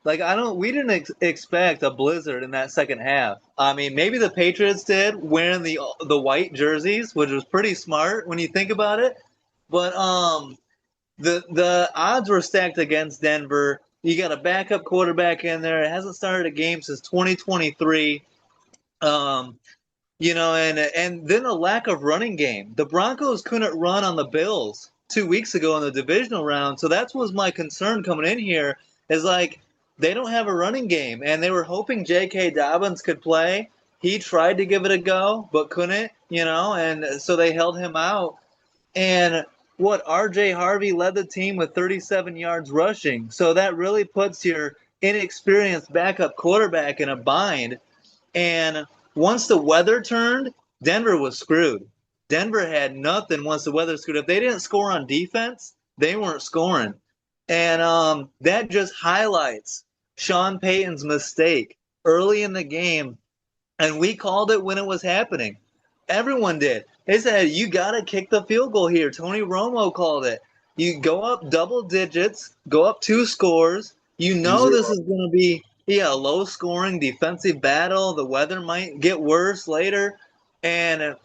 Like we didn't expect a blizzard in that second half. I mean, maybe the Patriots did wearing the white jerseys, which was pretty smart when you think about it. But the odds were stacked against Denver. You got a backup quarterback in there. It hasn't started a game since 2023. Um, and then a lack of running game. The Broncos couldn't run on the Bills 2 weeks ago in the divisional round, so that was my concern coming in here. Is like they don't have a running game, and they were hoping J.K. Dobbins could play. He tried to give it a go, but couldn't, and so they held him out. And what RJ Harvey led the team with 37 yards rushing. So that really puts your inexperienced backup quarterback in a bind. And once the weather turned, Denver was screwed. Denver had nothing once the weather screwed. If they didn't score on defense, they weren't scoring. And that just highlights Sean Payton's mistake early in the game. And we called it when it was happening. Everyone did. They said, you got to kick the field goal here. Tony Romo called it. You go up double digits, go up 2 scores. You know this is going to be a low scoring defensive battle. The weather might get worse later. And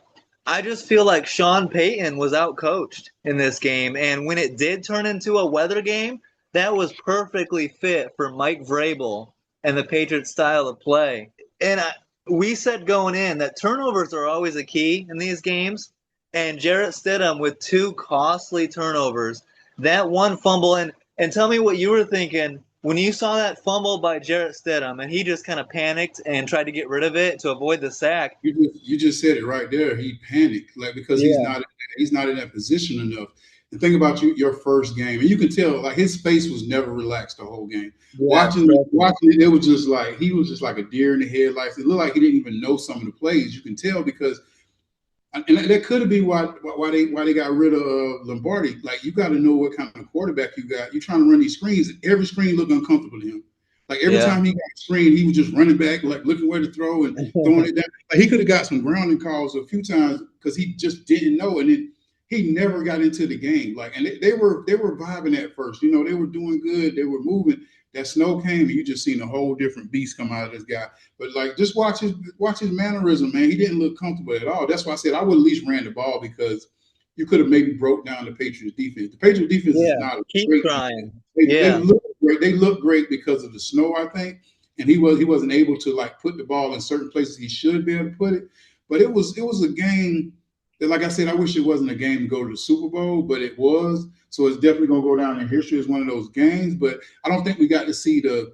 I just feel like Sean Payton was outcoached in this game. And when it did turn into a weather game, that was perfectly fit for Mike Vrabel and the Patriots style of play. And we said going in that turnovers are always a key in these games. And Jarrett Stidham with 2 costly turnovers, that one fumble. And tell me what you were thinking when you saw that fumble by Jarrett Stidham and he just kind of panicked and tried to get rid of it to avoid the sack. You just said it right there. He panicked, like, because Yeah. he's not in that position enough. And think about your first game, and you can tell like his face was never relaxed the whole game. Yeah. Watching it, it was just like he was just like a deer in the headlights. It looked like he didn't even know some of the plays. You can tell because, and that could have been why they got rid of Lombardi. Like, you got to know what kind of quarterback you got. You're trying to run these screens. Every screen looked uncomfortable to him. Like, every Yeah. time he got a screen, he was just running back, like looking where to throw and throwing it down. Like, he could have got some grounding calls a few times because he just didn't know, and then he never got into the game. Like, and they were vibing at first. They were doing good. They were moving. That snow came, and you just seen a whole different beast come out of this guy. But like, just watch his mannerism, man. He didn't look comfortable at all. That's why I said I would at least ran the ball, because you could have maybe broke down the Patriots defense. The Patriots defense is Yeah. not a Keep great defense. trying. They Yeah. look great. They look great because of the snow, I think. And he wasn't able to like put the ball in certain places he should be able to put it. But it was a game that, like I said, I wish it wasn't a game to go to the Super Bowl, but it was. So it's definitely gonna go down in history as one of those games. But I don't think we got to see the.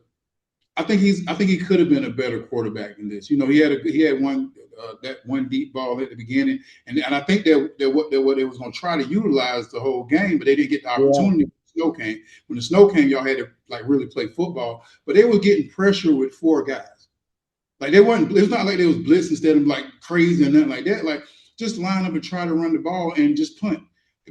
I think he could have been a better quarterback in this. He had one deep ball at the beginning, and I think that what they was going to try to utilize the whole game, but they didn't get the Yeah. opportunity. When the snow came, y'all had to like really play football, but they were getting pressure with 4 guys. Like, they wasn't. It's not like they was blitz instead of like crazy or nothing like that. Like, just line up and try to run the ball and just punt.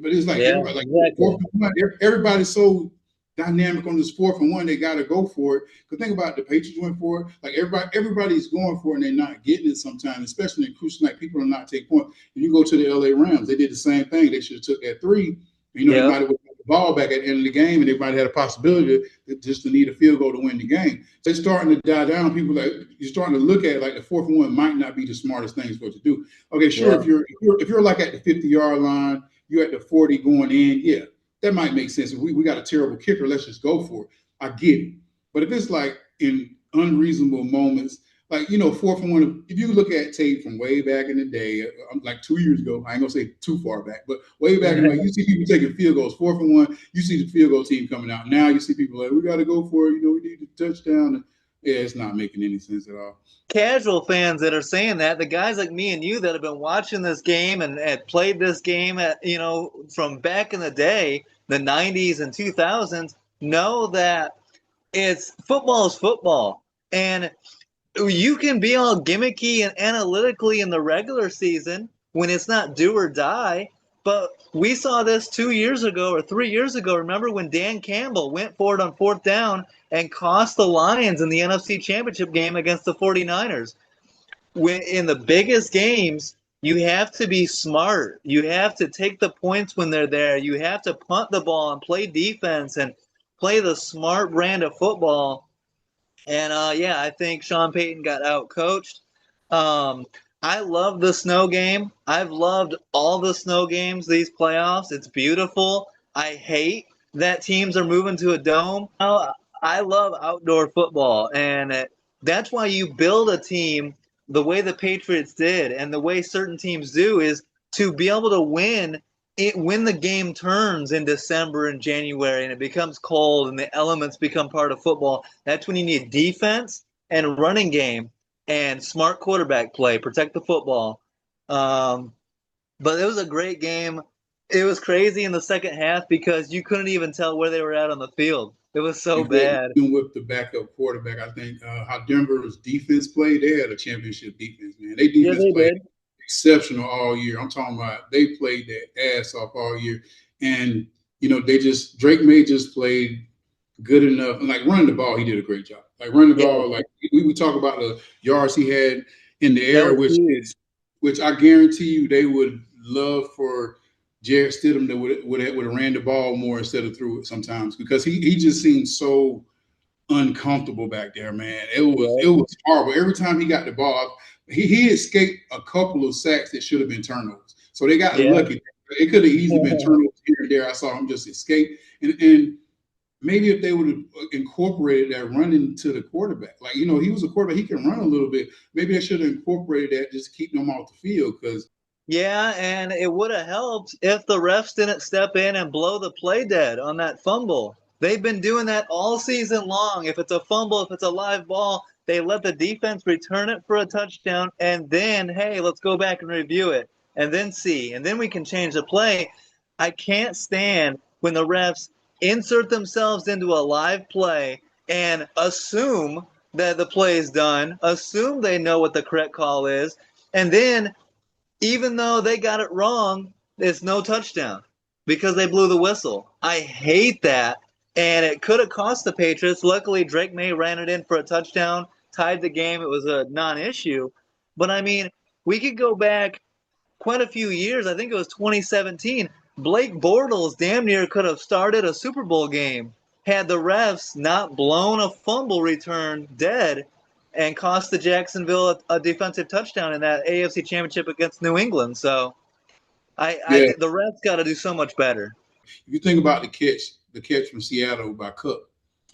But it's like Yeah. everybody, like Exactly. fourth and one, everybody's so dynamic on this 4th and 1. They got to go for it. Because think about it, the Patriots went for it. Like, everybody's going for it, and they're not getting it sometimes, especially in crucial night. People are not taking points. And you go to the LA Rams, they did the same thing. They should have took that 3. They Yep. might have got the ball back at the end of the game, and they might have had a possibility just to need a field goal to win the game. So it's starting to die down. People, like, you're starting to look at like the 4th and 1 might not be the smartest thing for it to do. Okay, sure. Yeah. If you're like at the 50-yard line, you're at the 40 going in, yeah, that might make sense. If we got a terrible kicker, let's just go for it. I get it. But if it's like in unreasonable moments, like, 4th and 1, if you look at tape from way back in the day, like 2 years ago, I ain't gonna say too far back, but way back in the day, you see people taking field goals, 4th and 1, you see the field goal team coming out. Now you see people like, we got to go for it, we need a touchdown. And yeah, it's not making any sense at all. Casual fans that are saying that, the guys like me and you that have been watching this game and played this game from back in the day, the 90s and 2000s, know that it's football is football. And you can be all gimmicky and analytically in the regular season when it's not do or die. But we saw this 2 years ago or 3 years ago. Remember when Dan Campbell went for it on 4th down and cost the Lions in the NFC Championship game against the 49ers? When in the biggest games, you have to be smart. You have to take the points when they're there. You have to punt the ball and play defense and play the smart brand of football. And yeah, I think Sean Payton got out coached. Um, I love the snow game. I've loved all the snow games these playoffs. It's beautiful. I hate that teams are moving to a dome. I love outdoor football, and that's why you build a team the way the Patriots did, and the way certain teams do is to be able to win it when the game turns in December and January and it becomes cold and the elements become part of football. That's when you need defense and running game and smart quarterback play, protect the football. Um, but it was a great game. It was crazy in the second half because you couldn't even tell where they were at on the field. It was so Exactly. bad. Even with the backup quarterback, I think how Denver's defense played, they had a championship defense, man. They Yeah, defense they played did. exceptional all year. I'm talking about they played their ass off all year. And, they just, Drake May just played good enough. And like running the ball, he did a great job. Like running the Yeah, ball, like we talk about the yards he had in the that air, was huge. which I guarantee you they would love for Jared Stidham to would have ran the ball more instead of threw it sometimes because he just seemed so uncomfortable back there, man. It Right. was horrible. Every time he got the ball, he escaped a couple of sacks that should have been turnovers. So they got Yeah. lucky. It could have easily been turnovers here and there. I saw him just escape. And maybe if they would have incorporated that running to the quarterback, like he was a quarterback, he can run a little bit. Maybe they should have incorporated that just to keep him off the field because Yeah, and it would have helped if the refs didn't step in and blow the play dead on that fumble. They've been doing that all season long. If it's a fumble, if it's a live ball, they let the defense return it for a touchdown, and then, hey, let's go back and review it, and then see, and then we can change the play. I can't stand when the refs insert themselves into a live play and assume that the play is done, assume they know what the correct call is, and then even though they got it wrong, it's no touchdown because they blew the whistle. I hate that. And it could have cost the Patriots. Luckily, Drake May ran it in for a touchdown, tied the game. It was a non issue. But I mean, we could go back quite a few years. I think it was 2017. Blake Bortles damn near could have started a Super Bowl game had the refs not blown a fumble return dead and cost the Jacksonville a defensive touchdown in that AFC Championship against New England. So I yeah, think the refs got to do so much better. if you think about the catch from Seattle by Cook,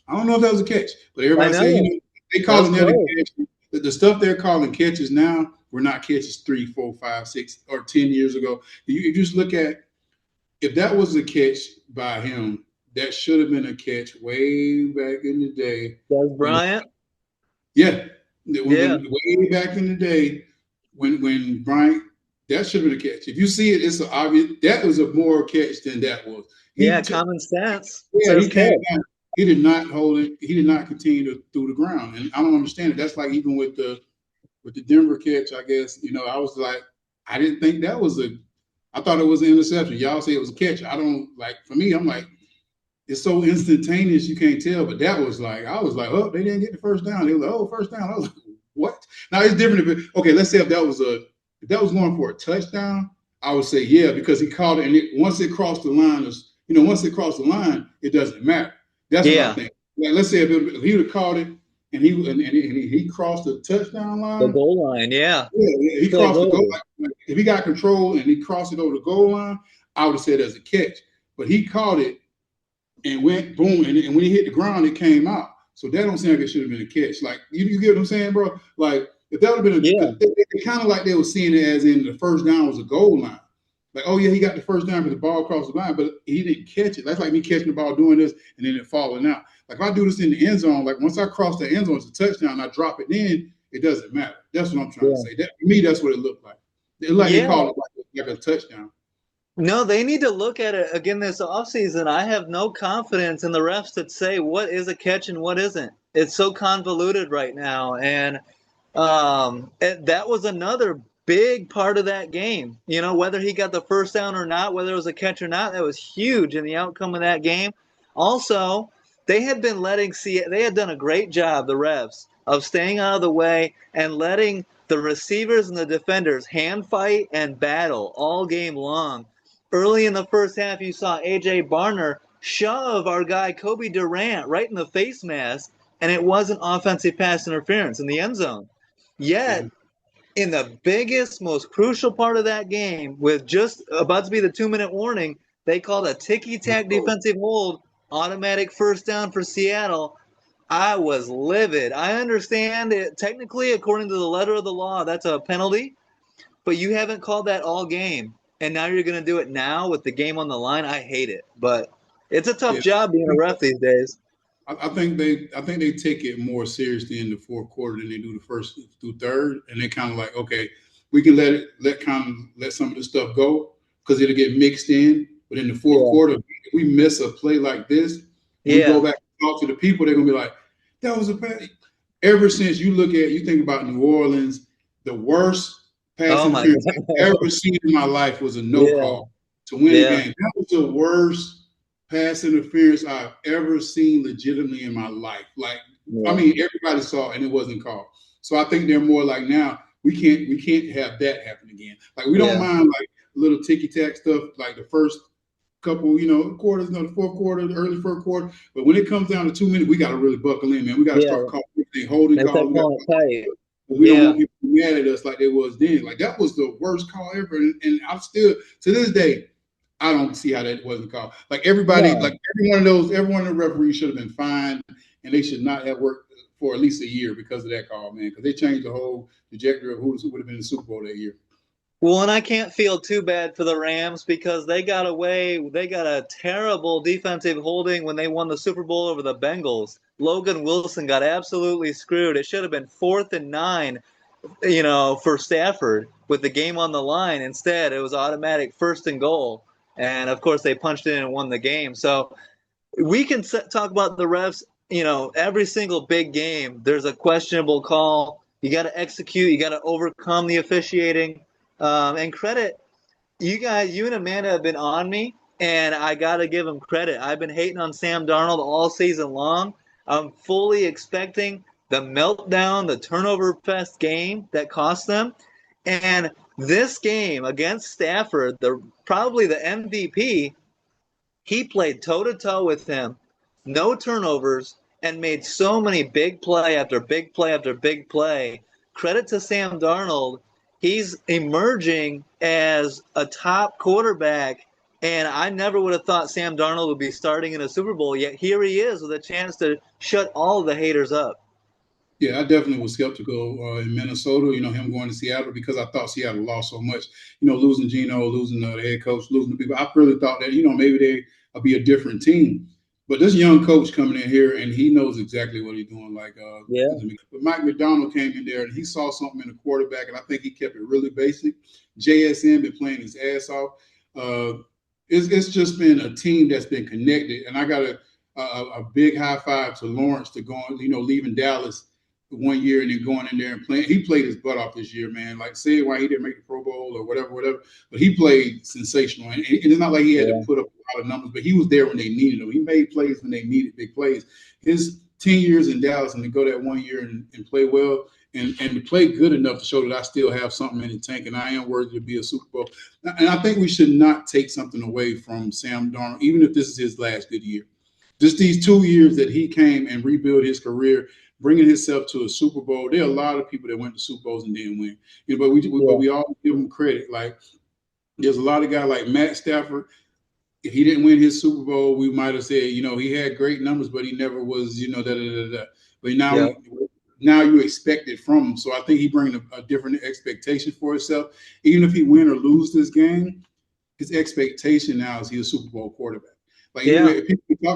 I don't know if that was a catch, but I everybody said, know they that was calling that a close. catch. The stuff they're calling catches now were not catches 3, 4, 5, 6, or 10 years ago. You just look at if that was a catch by him, that should have been a catch way back in the day. Des When Bryant, yeah, yeah, way back in the day when Bryant, that should have been a catch. If you see it, it's an obvious. That was a more catch than that was. yeah, He common sense Yeah, says he came catch. down. He did not hold it. He did not continue to through the ground, and I don't understand it. That's like even with the Denver catch. I guess I was like, I didn't think that was a. I thought it was an interception. Y'all say it was a catch. I don't like. For me, I'm like, it's so instantaneous you can't tell. But that was like, I was like, oh, they didn't get the first down. They were like, oh, first down. I was like, what? Now it's different if okay. Let's say if that was going for a touchdown, I would say yeah because he called it, and once it crossed the line, once it crossed the line, it doesn't matter. That's what I Yeah, think. Like, let's say if he would have called it and he crossed the touchdown the line, goal line. Yeah, yeah, he still crossed the goal goal. line. If he got control and he crossed it over the goal line, I would have said as a catch. But he caught it and went boom, and when he hit the ground, it came out. So that don't seem like it should have been a catch. Like you get what I'm saying, bro? Like if that would have been Yeah, because they kind of like they were seeing it as in the first down was a goal line. Like, oh yeah, he got the first down because the ball crossed the line, but he didn't catch it. That's like me catching the ball doing this and then it falling out. Like if I do this in the end zone, like once I cross the end zone, it's a touchdown. I drop it in, it doesn't matter. That's what I'm trying to yeah, say. That for me, that's what it looked like. It like they yeah. called it like a touchdown. No, they need to look at it again this offseason. I have no confidence in the refs to say what is a catch and what isn't. It's so convoluted right now, and that was another big part of that game. You know, whether he got the first down or not, whether it was a catch or not, that was huge in the outcome of that game. Also, they had been letting see they had done a great job, the refs, of staying out of the way and letting the receivers and the defenders hand fight and battle all game long. Early in the first half, you saw AJ Barner shove our guy Kobe Durant right in the face mask, and it wasn't offensive pass interference in the end zone. Yet, Yeah. in the biggest, most crucial part of that game, with just about to be the 2-minute warning, they called a ticky tack defensive hold, automatic first down for Seattle. I was livid. I understand it technically, according to the letter of the law, that's a penalty, but you haven't called that all game, and now you're going to do it now with the game on the line. I hate it, but it's a tough Yeah. job being a ref these days. I think they take it more seriously in the fourth quarter than they do the first through third, and they kind of like, okay, we can let some of the stuff go because it'll get mixed in. But in the fourth Yeah. quarter, if we miss a play like this, we Yeah. go back and talk to the people. They're gonna be like, that was a bad. Ever since you think about New Orleans, the worst pass Oh my interference I've God. ever seen in my life was a no Yeah. call to win the Yeah. game. That was the worst pass interference I've ever seen legitimately in my life. Like, I Yeah. mean, everybody saw it and it wasn't called. So I think they're more like now we can't have that happen again. Like we don't Yeah. mind like little ticky tack stuff like the first couple, quarters, the fourth quarter, the early first quarter. But when it comes down to 2 minutes, we got to really buckle in, man. We got to Yeah. start calling everything holding They start calls. calling it tight. We don't Yeah. want people to be mad at us like they was then. Like that was the worst call ever. And I'm still to this day, I don't see how that wasn't called. Like everybody, No. like every one of the referees should have been fined, and they should not have worked for at least a year because of that call, man. Because they changed the whole trajectory of who would have been in the Super Bowl that year. Well, and I can't feel too bad for the Rams because they got away. They got a terrible defensive holding when they won the Super Bowl over the Bengals. Logan Wilson got absolutely screwed. It should have been 4th and 9, for Stafford with the game on the line. Instead, it was automatic 1st and goal. And of course, they punched in and won the game. So we can talk about the refs, every single big game. There's a questionable call. You got to execute, you got to overcome the officiating. And credit, you guys, you and Amanda have been on me, and I got to give them credit. I've been hating on Sam Darnold all season long. I'm fully expecting the meltdown, the turnover fest game that cost them. And this game against Stafford, probably the MVP, he played toe to toe with him, no turnovers, and made so many big play after big play after big play. Credit to Sam Darnold. He's emerging as a top quarterback, and I never would have thought Sam Darnold would be starting in a Super Bowl, yet here he is with a chance to shut all the haters up. Yeah, I definitely was skeptical in Minnesota, him going to Seattle because I thought Seattle lost so much, losing Geno, losing the head coach, losing the people. I really thought that, maybe they'll be a different team. But this young coach coming in here, and he knows exactly what he's doing. Yeah. But Mike McDonald came in there, and he saw something in the quarterback, and I think he kept it really basic. JSN been playing his ass off. It's just been a team that's been connected, and I got a big high five to Lawrence to go, leaving Dallas 1 year and then going in there and playing. He played his butt off this year, man. Like, say why he didn't make the Pro Bowl or whatever. But he played sensational. And it's not like he had to put up a lot of numbers, but he was there when they needed him. He made plays when they needed big plays. His 10 years in Dallas and to go that 1 year and play well and to play good enough to show that I still have something in the tank and I am worthy to be a Super Bowl. And I think we should not take something away from Sam Darnold, even if this is his last good year. Just these 2 years that he came and rebuilt his career, bringing himself to a Super Bowl. There are a lot of people that went to Super Bowls and didn't win. But we all give him credit. Like, there's a lot of guys like Matt Stafford. If he didn't win his Super Bowl, we might have said, he had great numbers, but he never was, da. But now you expect it from him. So I think he brings a different expectation for himself. Even if he win or lose this game, his expectation now is he's a Super Bowl quarterback. Like,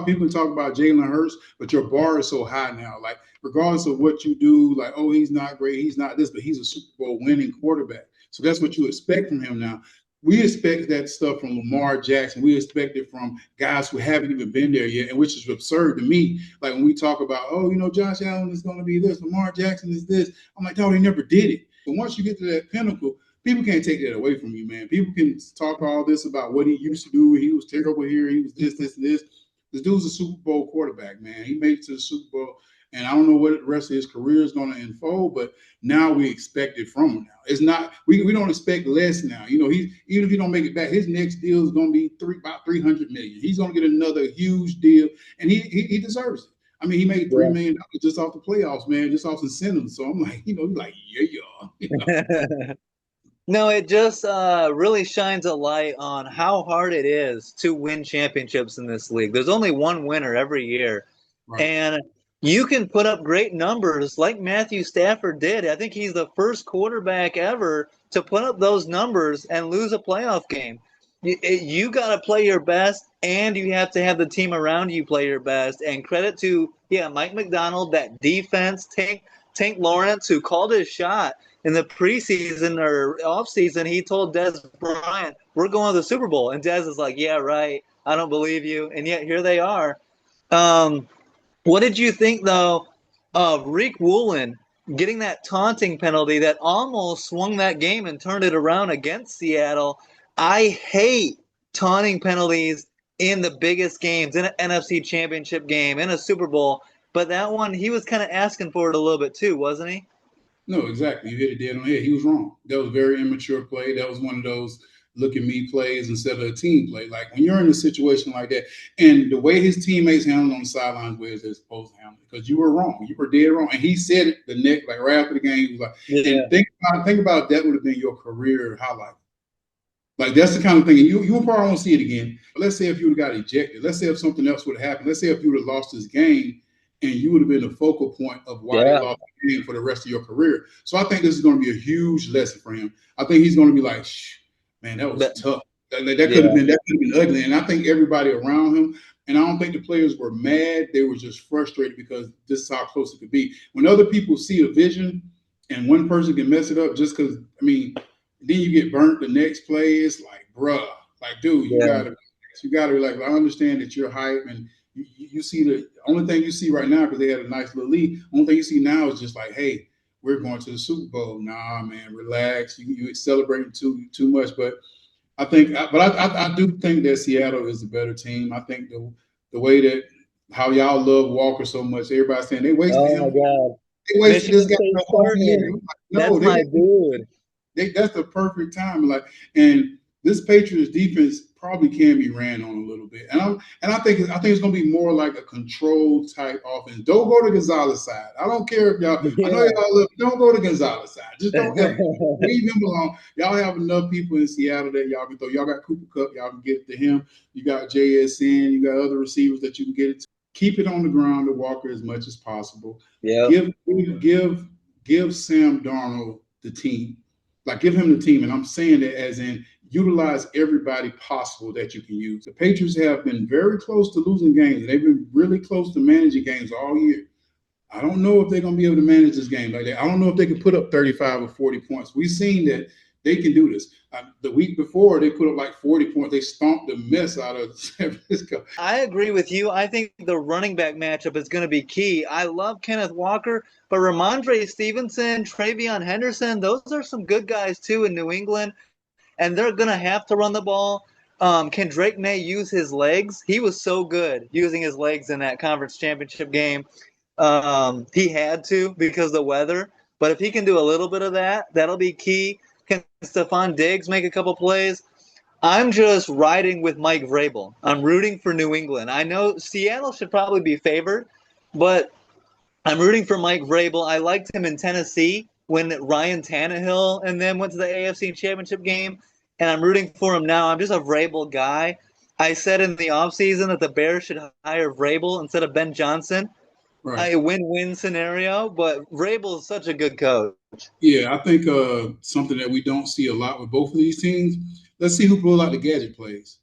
people talk about Jalen Hurts, but your bar is so high now. Like, regardless of what you do, like, oh, he's not great, he's not this, but he's a Super Bowl winning quarterback. So that's what you expect from him now. We expect that stuff from Lamar Jackson. We expect it from guys who haven't even been there yet, and which is absurd to me. Like, when we talk about, Josh Allen is going to be this, Lamar Jackson is this. I'm like, no, they never did it. But once you get to that pinnacle, people can't take that away from you, man. People can talk all this about what he used to do. He was terrible here. He was this, and this. This dude's a Super Bowl quarterback, man. He made it to the Super Bowl. And I don't know what the rest of his career is going to unfold, but now we expect it from him now. It's not, we don't expect less now. Even if he don't make it back, his next deal is going to be about $300 million. He's going to get another huge deal, and he deserves it. I mean, he made Yeah. $3 million just off the playoffs, man, just off incentives. So I'm like, like, yeah. No, it just really shines a light on how hard it is to win championships in this league. There's only one winner every year. Right. And you can put up great numbers like Matthew Stafford did. I think he's the first quarterback ever to put up those numbers and lose a playoff game. You got to play your best, and you have to have the team around you play your best. And credit to, Mike Macdonald, that defense, Tank Lawrence, who called his shot in the preseason or offseason. He told Dez Bryant, we're going to the Super Bowl. And Dez is like, yeah, right. I don't believe you. And yet here they are. What did you think, though, of Rick Woolen getting that taunting penalty that almost swung that game and turned it around against Seattle? I hate taunting penalties in the biggest games, in an NFC Championship game, in a Super Bowl. But that one, he was kind of asking for it a little bit too, wasn't he? No, exactly. You hit it dead on the head. He was wrong. That was a very immature play. That was one of those look at me plays instead of a team play. Like when you're in a situation like that, and the way his teammates handled on the sidelines was they're supposed to handle it, because you were wrong. You were dead wrong. And he said it the next, like right after the game, he was like, and think about that would have been your career highlight. Like that's the kind of thing, and you would probably won't see it again. But let's say if you would have got ejected, let's say if something else would have happened, let's say if you would have lost this game and you would have been the focal point of why they lost the game for the rest of your career. So I think this is going to be a huge lesson for him. I think he's going to be like, man, that was tough. That could have been ugly. And I think everybody around him, and I don't think the players were mad. They were just frustrated because this is how close it could be. When other people see a vision and one person can mess it up just because, I mean, then you get burnt the next play. It's like, bruh, like, dude, you gotta like, I understand that you're hype and you see the only thing you see right now, because they had a nice little lead. Only thing you see now is just like, hey, we're going to the Super Bowl. Nah, man, relax. You celebrating too much. But I think, I do think that Seattle is the better team. I think the way that how y'all love Walker so much, everybody's saying they wasted him. Oh my God, they wasted this guy for a whole year. Like, no, that's my dude. That's the perfect time. Like, and this Patriots defense probably can be ran on a little bit. And I think it's going to be more like a control type offense. Don't go to Gonzalez side. I don't care if y'all. I know y'all love. Don't go to Gonzalez side. Just don't leave him alone. Y'all have enough people in Seattle that y'all can throw. Y'all got Cooper Kupp. Y'all can get it to him. You got JSN. You got other receivers that you can get it to. Keep it on the ground to Walker as much as possible. Yeah. Give Sam Darnold the team. Like, give him the team. And I'm saying that as in utilize everybody possible that you can use. The Patriots have been very close to losing games. They've been really close to managing games all year. I don't know if they're going to be able to manage this game like that. I don't know if they can put up 35 or 40 points. We've seen that they can do this. The week before, they put up like 40 points. They stomped the mess out of San Francisco. I agree with you. I think the running back matchup is going to be key. I love Kenneth Walker, but Ramondre Stevenson, Travion Henderson, those are some good guys too in New England, and they're going to have to run the ball. Can Drake May use his legs? He was so good using his legs in that conference championship game. He had to because of the weather, but if he can do a little bit of that, that'll be key. Can Stephon Diggs make a couple plays? I'm just riding with Mike Vrabel. I'm rooting for New England. I know Seattle should probably be favored, but I'm rooting for Mike Vrabel. I liked him in Tennessee when Ryan Tannehill and them went to the AFC Championship game, and I'm rooting for him now. I'm just a Vrabel guy. I said in the offseason that the Bears should hire Vrabel instead of Ben Johnson. Right. A win-win scenario, but Vrabel is such a good coach. Yeah, I think something that we don't see a lot with both of these teams. Let's see who pulls out the gadget plays.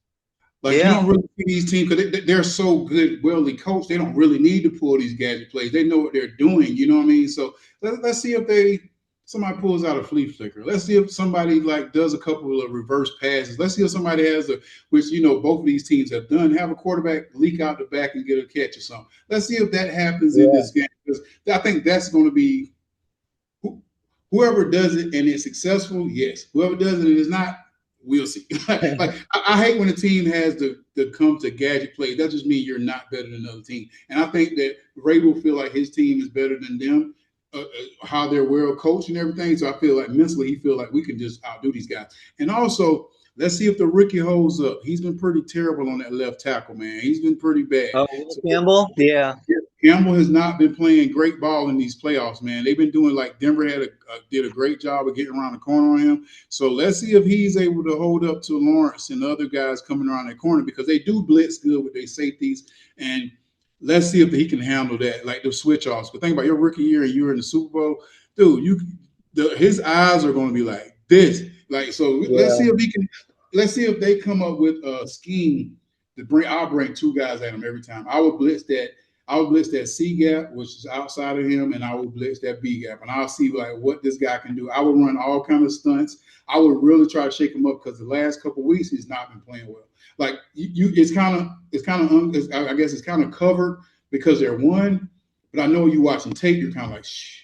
Like, you don't really see these teams because they're so good, well-ly coached. They don't really need to pull these gadget plays. They know what they're doing. You know what I mean? So let's see if somebody pulls out a flea flicker. Let's see if somebody like does a couple of reverse passes. Let's see if somebody has which both of these teams have done, have a quarterback leak out the back and get a catch or something. Let's see if that happens in this game, because I think that's going to be whoever does it and is successful. Yes, whoever does it and is not, we'll see. Like I hate when a team has to come to gadget plays. That just means you're not better than another team. And I think that Ray will feel like his team is better than them. How they're well coached and everything. So I feel like mentally he feel like we can just outdo these guys. And also, let's see if the rookie holds up. He's been pretty terrible on that left tackle, man. He's been pretty bad. Oh, Campbell? Yeah. Campbell has not been playing great ball in these playoffs, man. They've been doing like Denver did a great job of getting around the corner on him. So let's see if he's able to hold up to Lawrence and the other guys coming around that corner because they do blitz good with their safeties. And let's see if he can handle that, like the switch offs. But think about your rookie year and you're in the Super Bowl, dude. His eyes are going to be like this, like so. Yeah. Let's see if he can. Let's see if they come up with a scheme to bring. I'll bring two guys at him every time. I would blitz that C gap, which is outside of him, and I would blitz that B gap, and I'll see like what this guy can do. I would run all kind of stunts. I would really try to shake him up because the last couple of weeks he's not been playing well. Like it's kind of, I guess it's kind of covered because they're one. But I know you watching tape, you're kind of like, shh.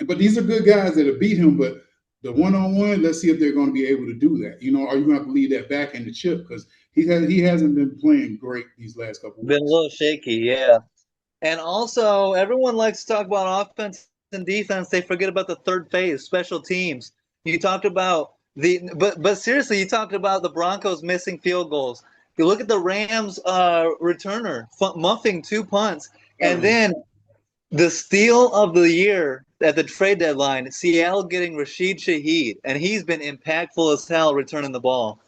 But these are good guys that have beat him. But the one-on-one, let's see if they're going to be able to do that. You know, are you going to have to leave that back in the chip because he hasn't been playing great these last couple of weeks. Been a little shaky, yeah. And also, everyone likes to talk about offense and defense. They forget about the third phase, special teams. You talked about but seriously, you talked about the Broncos missing field goals. You look at the Rams returner muffing 2 punts, and then the steal of the year at the trade deadline, Seattle getting Rashid Shaheed, and he's been impactful as hell returning the ball.